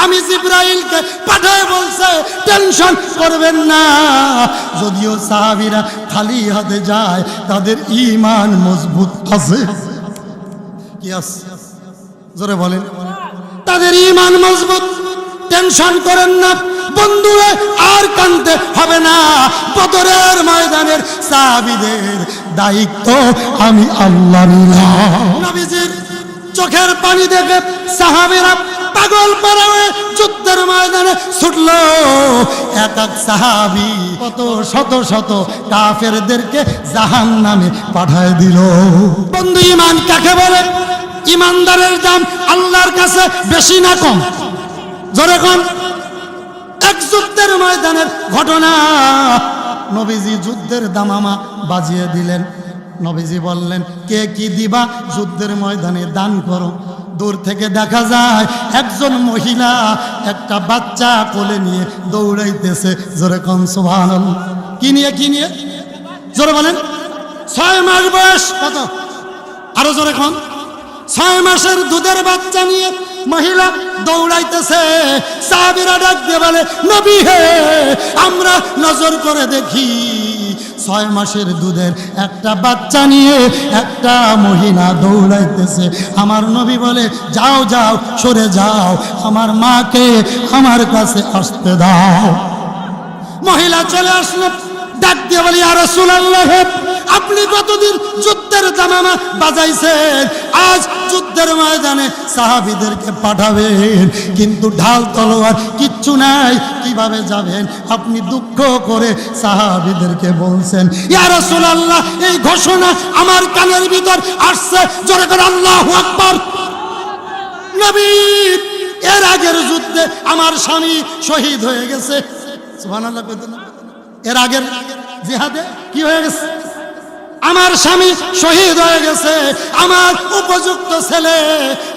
আমি জিবরাইলকে পাঠায় বলছে টেনশন করবেন না। যদিও সাহাবীরা খালি হাতে যায়, তাদের ঈমান মজবুত আছে। কি আছে? জোরে বলেন। তাদের ঈমান মজবুত, টেনশন করেন না বন্ধুরা, আর কাঁদতে হবে না। বদরের ময়দানের সাহাবীদের দায়িত্ব আমি আল্লাহ নিলাম। নবীজির চোখের পানি দেখে সাহাবীরা পাগল পারা হয়ে যুদ্ধের ময়দানে ছুটল। এক এক সাহাবী কত শত শত কাফেরদেরকে জাহান্নামে পাঠায় দিল। বন্ধু, ঈমান কাকে বলে? ঈমানদারের দাম আল্লাহর কাছে বেশি না কম? জোরে কোন। এক যুদ্ধের ময়দানের ঘটনা। নবীজি যুদ্ধের দামামা বাজিয়ে দিলেন। নবীজি বললেন, কে কি দিবা যুদ্ধের ময়দানে দান করো। দূর থেকে দেখা যায় একজন মহিলা একটা বাচ্চা কোলে নিয়ে দৌড়াইতেছে। জোরে কোন সুবহানাল্লাহ। কি নিয়ে? কি নিয়ে? জোরে বলেন। 6 মাস বয়স। কত? আরো জোরে কোন। 6 মাসের দুধের বাচ্চা নিয়ে মহিলা দৌড়াইতেছে। সাহাবীরা ডাক দিয়ে বলে, নবী হে, আমরা নজর করে দেখি 6 মাসের দুধের একটা বাচ্চা নিয়ে একটা মহিলা দৌড়াইতেছে। আমার নবী বলে, যাও যাও, সরে যাও, আমার মাকে আমার কাছে আসতে দাও। মহিলা চলে আসলো, ডাক দিয়ে বলি, ইয়া রাসূলুল্লাহ, আপনি কতদিন যুদ্ধের দামামা বাজাইছেন, আজ যুদ্ধের ময়দানে সাহাবীদেরকে পাঠাবেন, কিন্তু ঢাল তলোয়ার কিচ্ছু নাই, কিভাবে যাবেন? আপনি দুঃখ করে সাহাবীদেরকে বলছেন। ইয়া রাসূলুল্লাহ, এই ঘোষণা আমার কানের ভিতর আসছে। জোরে করে আল্লাহু আকবার। নবী, এর আগের যুদ্ধে আমার স্বামী শহীদ হয়ে গেছে। সুবহানাল্লাহ। এর আগের জিহাদে কি হয়ে গেছে? আমার স্বামী শহীদ হয়ে গেছে। আমার উপযুক্ত ছেলে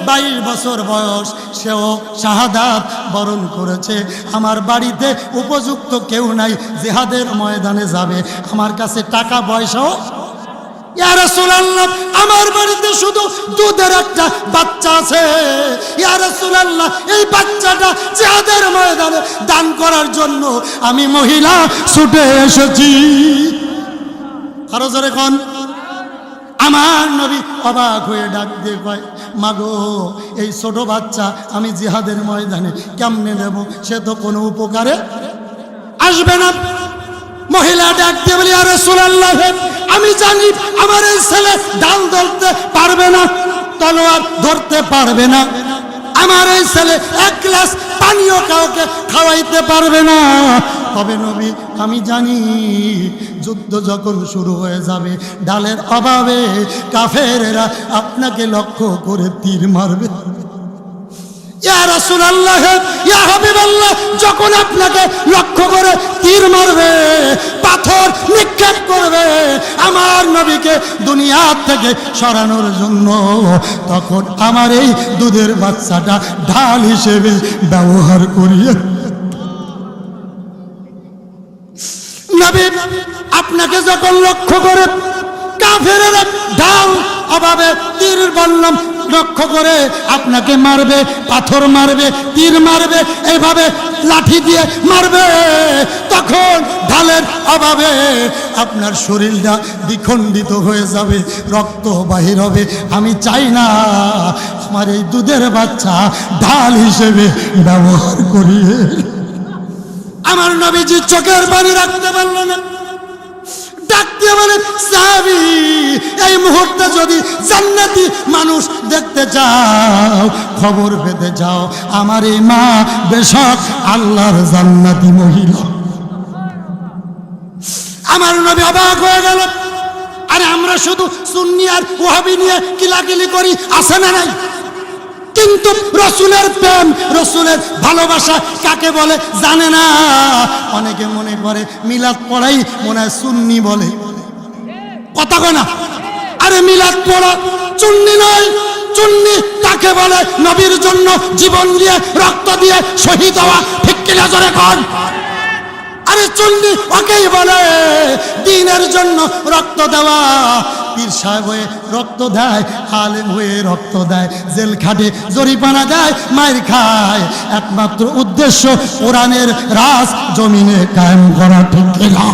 22 বছর বয়স, সেও শাহাদাত বরণ করেছে। আমার বাড়িতে উপযুক্ত কেউ নাই, জিহাদের ময়দানে যাবে। আমার কাছে টাকা পয়সাও। ইয়া রাসূলুল্লাহ, আমার বাড়িতে শুধু দুধের একটা বাচ্চা আছে। ইয়া রাসূলুল্লাহ, এই বাচ্চাটা জিহাদের ময়দানে দান করার জন্য আমি মহিলা ছুটে এসেছি। আরো জোরে কোন। আমার নবী অবাক হয়ে ডাক দিয়ে কয়, মাগো, এই ছোট বাচ্চা আমি জিহাদের ময়দানে কেমনে দেব? সে তো কোনো উপকারে আসবে না। মহিলা ডাক দিয়ে বলি, ইয়া রাসূলুল্লাহ, আমি জানি আমার এই ছেলে ঢাল ধরতে পারবে না, তলোয়ার ধরতে পারবে না। আমার এই ছেলে এক গ্লাস পানিও কাউকে খাওয়াইতে পারবে না। তবে নবী, আমি জানি যুদ্ধ যখন শুরু হয়ে যাবে, ঢালের অভাবে কাফেরেরা আপনাকে লক্ষ্য করে তীর মারবে। ইয়া রাসূলুল্লাহ, ইয়া হাবিবাল্লাহ, যখন আপনাকে লক্ষ্য করে তীর মারবে, পাথর নিক্ষেপ করবে আমার নবীকে দুনিয়া থেকে সরানোর জন্য, তখন আমার এই দুধের বাচ্চাটা ঢাল হিসেবে ব্যবহার করিয়ে। নবী আপনাকে যখন লক্ষ্য করে কাফেরেরা ঢাল অভাবে তীর বললাম লক্ষ্য করে আপনাকে মারবে, পাথর মারবে, তীর মারবে, এইভাবে লাঠি দিয়ে মারবে, তখন ঢালের অভাবে আপনার শরীরটা দ্বিখণ্ডিত হয়ে যাবে, রক্ত বাহির হবে। আমি চাই না আমার এই দুধের বাচ্চা ঢাল হিসেবে ব্যবহার করিয়ে। আমার নবীজি চোখের পানি রাখতে পারল না, ডাক দিয়ে বলে, সাহাবী, এই মুহূর্তে যদি জান্নাতি মানুষ দেখতে চাও, খবর পেতে চাও, আমার এই মা বেশক আল্লাহর জান্নাতি মহিলা। আমার নবী অবাক হয়ে গেল। আরে আমরা শুধু সুন্নি আর ওয়াহাবি নিয়ে কিলাকিলি করি, আছে না নাই? কিন্তু রসুলের প্রেম, রসুলের ভালোবাসা কাকে বলে জানে না। অনেকে মনে করে মিলাদ পড়াই মনে হয় সুন্নি বলে, কথা কয় না? আরে মিলাদ পড়া সুন্নি নয়। সুন্নি তাকে বলে নবীর জন্য জীবন দিয়ে, রক্ত দিয়ে শহীদ হওয়া। ঠিক কিনা জোরে কর। আরে সুন্নি ওকেই বলে দ্বীনের জন্য রক্ত দেওয়া। পীর সাহেব হয়ে রক্ত দেয়, আলেম হয়ে রক্ত দেয়, জেল খাটে, জরিমানা দেয়, মায়ের খায়, একমাত্র উদ্দেশ্য কোরআনের রাজ জমিনে কায়েম করা। ঠিক কিনা?